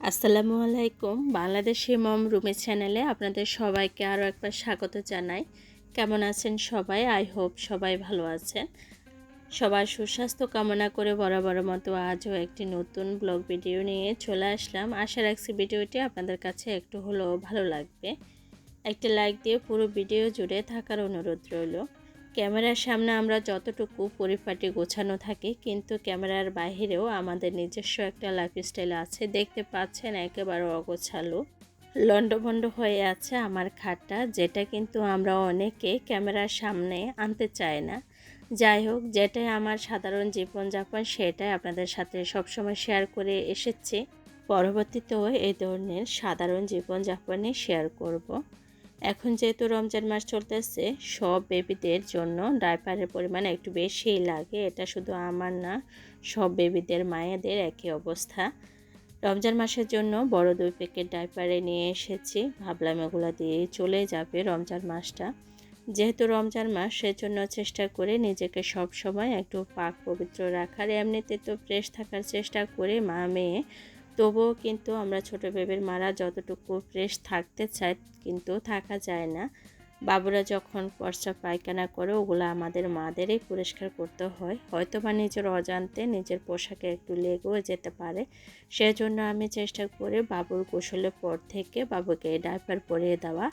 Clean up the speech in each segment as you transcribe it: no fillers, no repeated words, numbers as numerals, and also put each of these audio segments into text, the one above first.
আসসালামু আলাইকুম। বাংলাদেশি মম রুমে চ্যানেলে আপনাদের সবাইকে আরও একবার স্বাগত জানাই। কেমন আছেন সবাই? আই হোপ সবাই ভালো আছেন। সবার সুস্বাস্থ্য কামনা করে বরাবর মতো আজও একটি নতুন ব্লগ ভিডিও নিয়ে চলে আসলাম। আশা রাখছি ভিডিওটি আপনাদের কাছে একটু হলেও ভালো লাগবে। একটি লাইক দিয়ে পুরো ভিডিও জুড়ে থাকার অনুরোধ রইল। ক্যামেরার সামনে আমরা যতটুকু পরিপাটি গোছানো থাকি, কিন্তু ক্যামেরার বাইরেও আমাদের নিজস্ব একটা লাইফস্টাইল আছে। দেখতে পাচ্ছেন একেবারে অগোছালো লন্ডভন্ড হয়ে আছে আমার খাটটা, যেটা কিন্তু আমরা অনেকে ক্যামেরার সামনে আনতে চাই না। যাই হোক, যেটাই আমার সাধারণ জীবনযাপন সেটাই আপনাদের সাথে সবসময় শেয়ার করে এসেছি। পরবর্তীতেও এই ধরনের সাধারণ জীবনযাপনে শেয়ার করব। এখন যেহেতু রমজান মাস চলতেছে, সব বেবিদের জন্য ডাইপারের পরিমাণ একটু বেশিই লাগে। এটা শুধু আমার না, সব বেবিদের মায়েদের একই অবস্থা। রমজান মাসের জন্য বড় 2 প্যাকেট ডাইপারে নিয়ে এসেছি। ভাবলাম এগুলো দিয়ে চলে যাবে রমজান মাসটা। যেহেতু রমজান মাস, সেজন্য চেষ্টা করে নিজেকে সব সময় একটু পাক পবিত্র রাখার। এমনিতে তো ফ্রেশ থাকার চেষ্টা করে মা মেয়ে, তবুও কিন্তু আমরা ছোট বেবির মারা যতটুকু ফ্রেশ থাকতে চাই, কিন্তু থাকা যায় না। বাবুরা যখন প্রস্রাব পায়খানা করে, ওগুলো আমাদের মাদেরই পরিষ্কার করতে হয়। হয়তো বা নিজের অজান্তে নিজের পোশাকে একটু লেগেও যেতে পারে। সেজন্য আমি চেষ্টা করি বাবুর গোসলের পর থেকে বাবুকে ডাইপার পরিয়ে দেওয়া।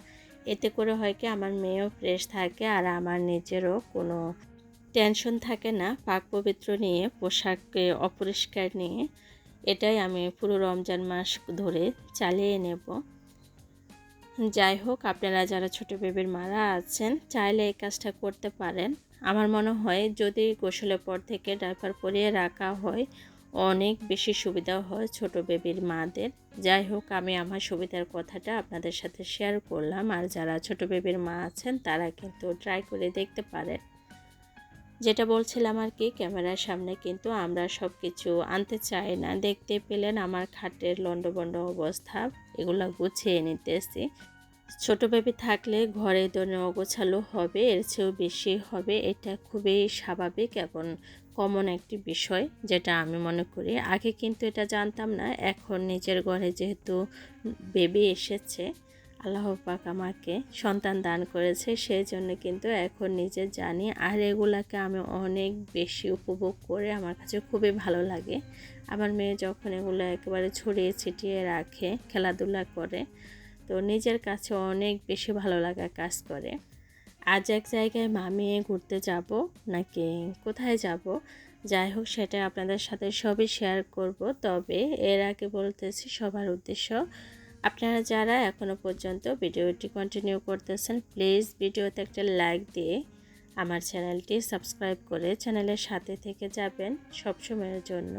এতে করে হয় কি, আমার মেয়েও ফ্রেশ থাকে আর আমার নিজেরও কোনো টেনশন থাকে না পাক পবিত্র নিয়ে, পোশাককে অপরিষ্কার নিয়ে। এটাই আমি পুরো রমজান মাস ধরে চালিয়ে নেব। যাই হোক, আপনারা যারা ছোট বেবির মারা আছেন, চাইলে এই কাজটা করতে পারেন। আমার মনে হয় যদি গোসলের পর থেকে ডাইপার পরিয়ে রাখা হয়, অনেক বেশি সুবিধা হয় ছোট বেবির মাদের। যাই হোক, আমি আমার সুবিধার কথাটা আপনাদের সাথে শেয়ার করলাম। আর যারা ছোট বেবির মা আছেন, তারা কিন্তু ট্রাই করে দেখতে পারেন। যেটা বলছিলাম আর কি, ক্যামেরার সামনে কিন্তু আমরা সব কিছু আনতে চাই না। দেখতে পেলেন আমার খাটের লন্ডভন্ড অবস্থা, এগুলো গুছিয়ে নিতেছি। ছোট বেবি থাকলে ঘরে ধরনের অগোছালো হবে, এর চেয়েও বেশি হবে। এটা খুবই স্বাভাবিক এবং কমন একটি বিষয়, যেটা আমি মনে করি। আগে কিন্তু এটা জানতাম না। এখন নিজের ঘরে যেহেতু বেবি এসেছে, আল্লাহ পাক আমাকে সন্তান দান করেছে, সেই জন্য কিন্তু এখন নিজে জানি। আর এগুলাকে আমি অনেক বেশি উপভোগ করে, আমার কাছে খুবই ভালো লাগে। আমার মেয়ে যখন এগুলো একেবারে ছড়িয়ে ছিটিয়ে রাখে, খেলাধুলা করে, তো নিজের কাছে অনেক বেশি ভালো লাগা কাজ করে। আজ এক জায়গায় মামিয়ে ঘুরতে যাব, নাকি কোথায় যাব, যাই হোক সেটা আপনাদের সাথে সবই শেয়ার করব। তবে এর আগে বলতেছি সবার উদ্দেশ্য, আপনারা যারা এখনও পর্যন্ত ভিডিওটি কন্টিনিউ করতেছেন, প্লিজ ভিডিওতে একটা লাইক দিয়ে আমার চ্যানেলটি সাবস্ক্রাইব করে চ্যানেলের সাথে থেকে যাবেন সবসময়ের জন্য।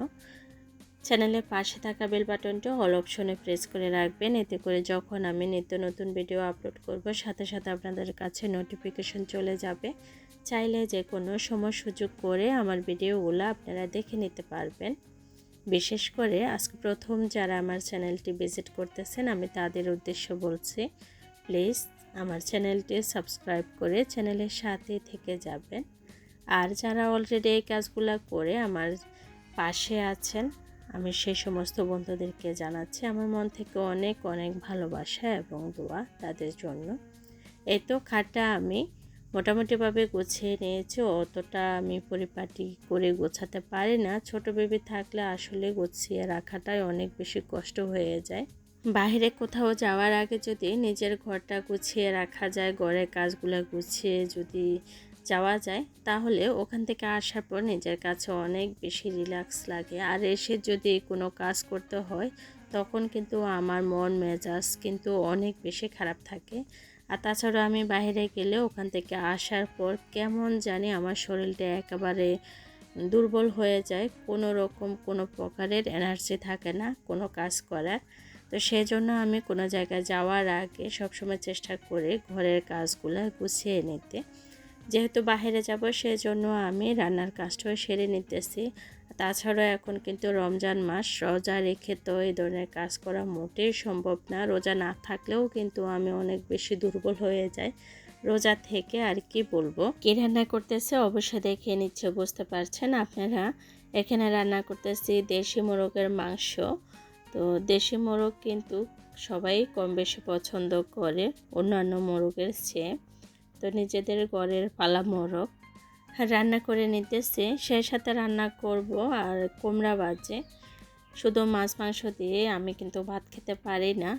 চ্যানেলের পাশে থাকা বেল বাটনটা অল অপশনে প্রেস করে রাখবেন। এতে করে যখন আমি নিত্য নতুন ভিডিও আপলোড করব, সাথে সাথে আপনাদের কাছে নোটিফিকেশন চলে যাবে। চাইলে যে কোনো সময় সুযোগ করে আমার ভিডিওগুলো আপনারা দেখে নিতে পারবেন। বিশেষ করে আজকে প্রথম যারা আমার চ্যানেলটি ভিজিট করতেছেন, আমি তাদের উদ্দেশ্য বলছি, প্লিজ আমার চ্যানেলটি সাবস্ক্রাইব করে চ্যানেলের সাথে থেকে যাবেন। আর যারা অলরেডি এই কাজগুলো করে আমার পাশে আছেন, আমি সেই সমস্ত বন্ধুদেরকে জানাচ্ছি আমার মন থেকে অনেক অনেক ভালোবাসা এবং দোয়া তাদের জন্য। এই তো খাটটা আমি মোটামুটিভাবে গুছিয়ে নিয়েছি। অতটা আমি পরিপাটি করে গোছাতে পারি না। ছোট বেবি থাকলে আসলে গুছিয়ে রাখাটাই অনেক বেশি কষ্ট হয়ে যায়। বাইরে কোথাও যাওয়ার আগে যদি নিজের ঘরটা গুছিয়ে রাখা যায়, ঘরের কাজগুলো গুছিয়ে যদি যাওয়া যায়, তাহলে ওখান থেকে আসার পর নিজের কাছে অনেক বেশি রিল্যাক্স লাগে। আর এসে যদি কোনো কাজ করতে হয়, তখন কিন্তু আমার মন মেজাজ কিন্তু অনেক বেশি খারাপ থাকে। আর তাছাড়া আমি বাইরে গেলে ওখান থেকে আসার পর কেমন জানি আমার শরীরটা একেবারে দুর্বল হয়ে যায়। কোনো রকম কোনো প্রকারের এনার্জি থাকে না কোনো কাজ করার। তো সেই জন্য আমি কোনো জায়গায় যাওয়ার আগে সবসময় চেষ্টা করি ঘরের কাজগুলো গুছিয়ে নিতে। যেহেতু বাইরে যাব, সেজন্য আমি রান্নার কাজটাও সেরে নিতেছি। তাছাড়া এখন কিন্তু রমজান মাস, রোজা রেখে তো এই ধরনের কাজ করা মোটেই সম্ভব না। রোজা না থাকলেও কিন্তু আমি অনেক বেশি দুর্বল হয়ে যাই রোজা থেকে। আর কি বলবো, কি রান্না করতেছে অবশ্যই দেখে নিচ্ছে, বুঝতে পারছেন আপনারা। এখানে রান্না করতেছি দেশি মোরগের মাংস। তো দেশি মোরগ কিন্তু সবাই কম বেশি পছন্দ করে অন্যান্য মোরগের চেয়ে। তো নিজেদের ঘরের পালা মোরগ রান্না করে নিতেছি, সেই সাথে রান্না করব আর কুমড়া ভাজি। শুধু মাছ মাংস দিয়ে আমি কিন্তু ভাত খেতে পারি না।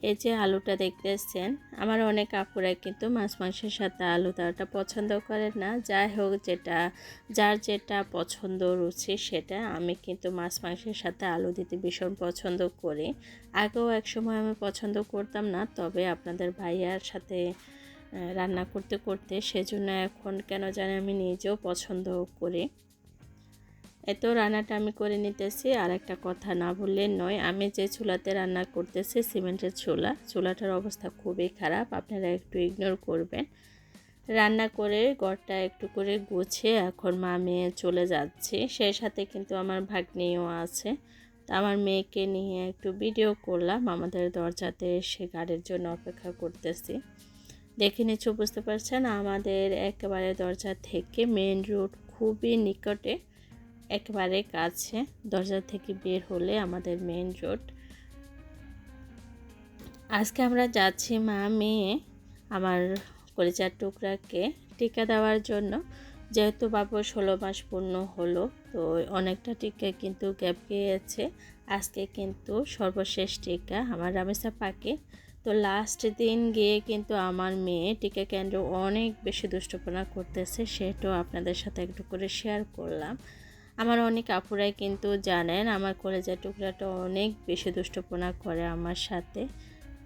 এই যে আলুটা দেখতেছেন, আমার অনেক আপুরা কিন্তু মাছ মাংসের সাথে আলু দেওয়াটা পছন্দ করে না। যাই হোক, যার যেটা পছন্দ রুচি সেটা। আমি কিন্তু মাছ মাংসের সাথে আলু দিতে ভীষণ পছন্দ করি। আগেও একসময় আমি পছন্দ করতাম না, তবে আপনাদের ভাইয়ার সাথে রান্না করতে করতে সেজন্য এখন কেন জানি আমি নিজেও পছন্দ করি। এত রান্নাটা আমি করে নিতেছি। আর একটা কথা না বললে নয়, আমি যে চুলাতে রান্না করতেছি সিমেন্টের চুলাটার অবস্থা খুবই খারাপ, আপনারা একটু ইগনোর করবেন। রান্না করে ঘরটা একটু করে গুছিয়ে এখন মা মেয়ে চলে যাচ্ছে, সেই সাথে কিন্তু আমার ভাগ্নিও আছে। তো আমার মেয়েকে নিয়ে একটু ভিডিও করলাম, আমাদের দরজাতে এসে গাড়ির জন্য অপেক্ষা করতেছি। দেখে নিশ্চয় বুঝতে পারছেন, আমাদের একেবারে দরজা থেকে মেইন রোড খুবই নিকটে, একেবারে কাছে। দরজা থেকে বের হলে আমাদের মেইন রোড। আজকে আমরা যাচ্ছি মা মেয়ে আমার কলিজার টুকরাকে টিকা দেওয়ার জন্য। যেহেতু বাবু 16 মাস পূর্ণ হলো, তো অনেকটা টিকা কিন্তু গ্যাপ গিয়েছে। আজকে কিন্তু সর্বশেষ টিকা আমার রামেসা পাকে। তো লাস্ট দিন গিয়ে কিন্তু আমার মেয়ে টিকা কেন্দ্র অনেক বেশি দুষ্টপনা করতেছে, সেটাও আপনাদের সাথে একটু করে শেয়ার করলাম। আমার অনেক আপুরাই কিন্তু জানেন আমার কলেজের টুকরাটা অনেক বেশি দুষ্টপনা করে আমার সাথে।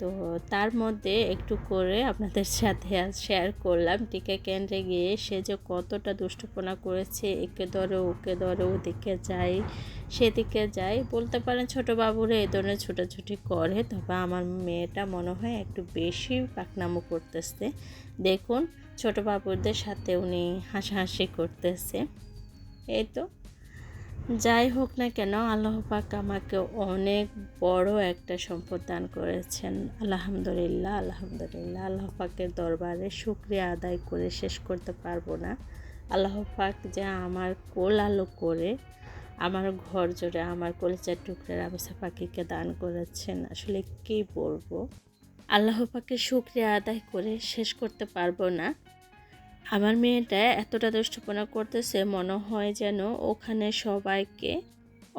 তো তার মধ্যে একটু করে আপনাদের সাথে আজ শেয়ার করলাম টিকা কেন্দ্রে গিয়ে সে যে কতটা দুষ্টপনা করেছে। একে ধরে ওকে ধরে, ওদিকে যাই সেদিকে যাই, বলতে পারেন ছোটো বাবুরা এই ধরনের ছোটাছুটি করে। তবে আমার মেয়েটা মনে হয় একটু বেশি পাকনামো করতেছে। দেখুন ছোটো বাবুদের সাথে উনি হাসাহাসি করতেছে। এই তো যাই হোক না কেন, আল্লাহ পাক আমাকে অনেক বড় একটা সম্পদ দান করেছেন। আলহামদুলিল্লাহ, আলহামদুলিল্লাহ। আল্লাহ পাকের দরবারে শুকরিয়া আদায় করে শেষ করতে পারবো না। আল্লাহ পাক যে আমার কোল আলো করে আমার ঘর জুড়ে আমার কলিজার টুকরার আবেসা পাখিকে দান করেছেন, আসলে কী বলবো। আল্লাহ পাকের শুকরিয়া আদায় করে শেষ করতে পারবো না। আমার মেয়েটা এতটা দুষ্টপনা করতেছে, মনে হয় যেন ওখানে সবাইকে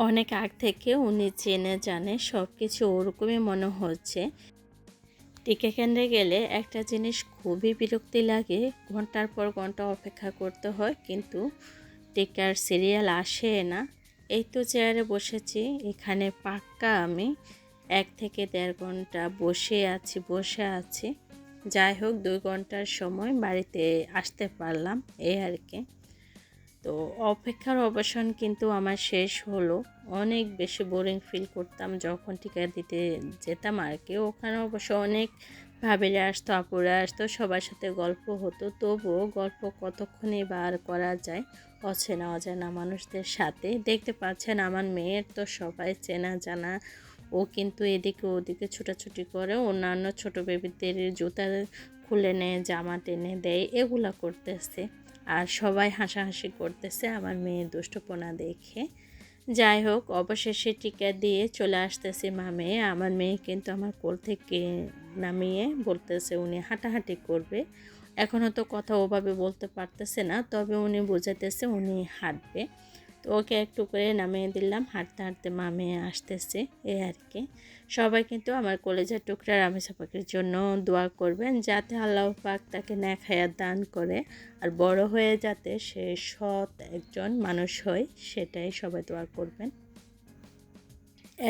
অনেক আগ থেকে উনি চেনে জানে, সব কিছু ওরকমই মনে হচ্ছে। টিকা কেন্দ্রে গেলে একটা জিনিস খুবই বিরক্তি লাগে, ঘন্টার পর ঘন্টা অপেক্ষা করতে হয়, কিন্তু টিকার সিরিয়াল আসে না। এই তো চেয়ারে বসেছি, এখানে পাক্কা আমি 1 থেকে 1.5 ঘন্টা বসে আছি। যাই হোক 2 ঘন্টার সময় বাড়িতে আসতে পারলাম, এই আর কি। তো অপেক্ষার অবসান কিন্তু আমার শেষ হলো। অনেক বেশি বোরিং ফিল করতাম যখন টিকা দিতে যেতাম আর কি। ওখানে অবশ্য অনেক ভাবিরা আসতো, আপুরা আসতো, সবার সাথে গল্প হতো। তবুও গল্প কতক্ষণই বা আর করা যায় অচেনা অজানা মানুষদের সাথে। দেখতে পাচ্ছেন আমার মেয়ের তো সবাই চেনা জানা, ও কিন্তু এদিকে ওদিকে ছুটাছুটি করে, অন্যান্য ছোট বেবিদের জুতা খুলে নেয়, জামা টেনে দেয়, এগুলা করতেছে। আর সবাই হাসাহাসি করতেছে আমার মেয়ের দুষ্টপনা দেখে। যাই হোক অবশেষে টিকা দিয়ে চলে আসতেছে মা মেয়ে। আমার মেয়ে কিন্তু আমার কোল থেকে নামিয়ে বলতেছে উনি হাঁটাহাঁটি করবে। এখনও তো কথা ওভাবে বলতে পারতেছে না, তবে উনি বোঝাতেছে উনি হাঁটবে। তো ওকে একটু করে নামিয়ে দিলাম, হাঁটতে হাঁটতে মা মেয়ে আসতেছে, এই আর কি। সবাই কিন্তু আমার কলেজের টুকরা রামেসা পাখির জন্য দোয়া করবেন, যাতে আল্লাহ পাক তাকে নেক হায়াত দান করে আর বড় হয়ে যাতে সে সৎ একজন মানুষ হয়, সেটাই সবাই দোয়া করবেন।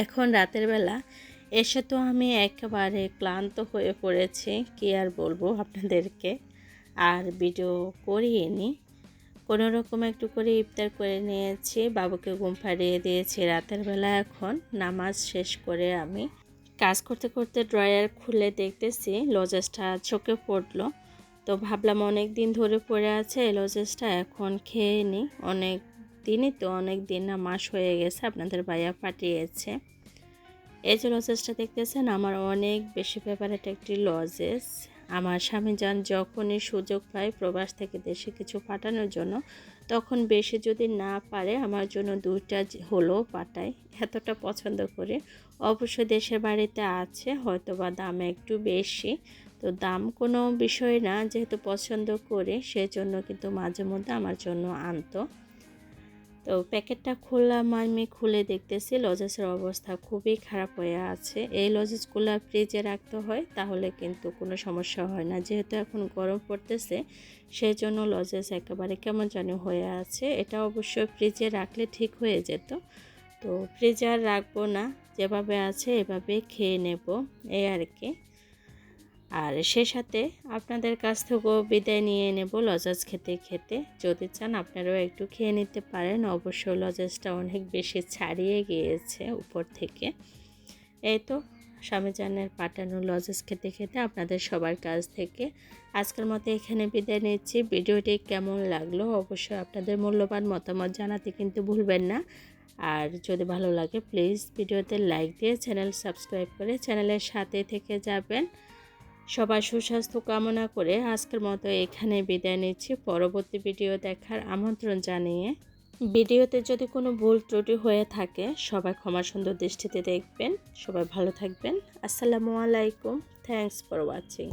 এখন রাতের বেলা এসে তো আমি একেবারে ক্লান্ত হয়ে পড়েছি, কি আর বলবো আপনাদেরকে। আর ভিডিও করিনি, কোনো রকম একটু করে ইফতার করে নিয়েছি, বাবুকে ঘুম পাড়িয়ে দিয়েছি রাতের বেলা। এখন নামাজ শেষ করে আমি কাজ করতে করতে ড্রয়ার খুলে দেখতেছি লজেসটা চোখে পড়লো। তো ভাবলাম অনেক দিন ধরে পড়ে আছে এই লজেসটা, এখন খেয়ে নিই। অনেক দিনই তো, অনেক দিন না, মাস হয়ে গেছে আপনাদের ভাইয়া পাঠিয়েছে। এই যে লজেসটা দেখতেছেন আমার অনেক বেশি ফেভারিট একটি লজেস। আমার স্বামীজান যখনই সুযোগ পায় প্রবাস থেকে দেশে কিছু পাঠানোর জন্য, তখন বেশি যদি না পারে আমার জন্য 2টা হলেও পাঠায়, এতটা পছন্দ করে। অবশ্য দেশের বাড়িতে আছে, হয়তো বা দাম একটু বেশি, তো দাম কোনো বিষয় না, যেহেতু পছন্দ করে সেজন্য কিন্তু মাঝে মধ্যে আমার জন্য আনতো। তো প্যাকেটটা খুললাম, আমি খুলে দেখতেছি লজেসের অবস্থা খুবই খারাপ হয়ে আছে। এই লজেসগুলো ফ্রিজে রাখতে হয়, তাহলে কিন্তু কোনো সমস্যা হয় না। যেহেতু এখন গরম পড়তেছে সেই জন্য লজেস একেবারে কেমন জানি হয়ে আছে। এটা অবশ্যই ফ্রিজে রাখলে ঠিক হয়ে যেত, তো ফ্রিজে আর রাখবো না, যেভাবে আছে এভাবে খেয়ে নেব, এই আর কি। আর সে সাথে আপনাদের কাছ থেকেও বিদায় নিয়ে নেব লজেস খেতে খেতে। যদি চান আপনারাও একটু খেয়ে নিতে পারেন। অবশ্য লজেসটা অনেক বেশি ছাড়িয়ে গিয়েছে উপর থেকে। এই তো স্বামীজানের পাঠানো লজেস খেতে খেতে আপনাদের সবার কাছ থেকে আজকের মতো এখানে বিদায় নিচ্ছি। ভিডিওটি কেমন লাগলো অবশ্যই আপনাদের মূল্যবান মতামত জানাতে কিন্তু ভুলবেন না। আর যদি ভালো লাগে প্লিজ ভিডিওতে লাইক দিয়ে চ্যানেল সাবস্ক্রাইব করে চ্যানেলের সাথে থেকে যাবেন। সবার সুস্বাস্থ্য কামনা করে আজকের মতো এখানে বিদায় নিচ্ছি। পরবর্তী ভিডিও দেখার আমন্ত্রণ জানিয়ে, ভিডিওতে যদি কোনো ভুল ত্রুটি হয়ে থাকে সবাই ক্ষমা সুন্দর দৃষ্টিতে দেখবেন। সবাই ভালো থাকবেন। আসসালামু আলাইকুম। Thanks for watching.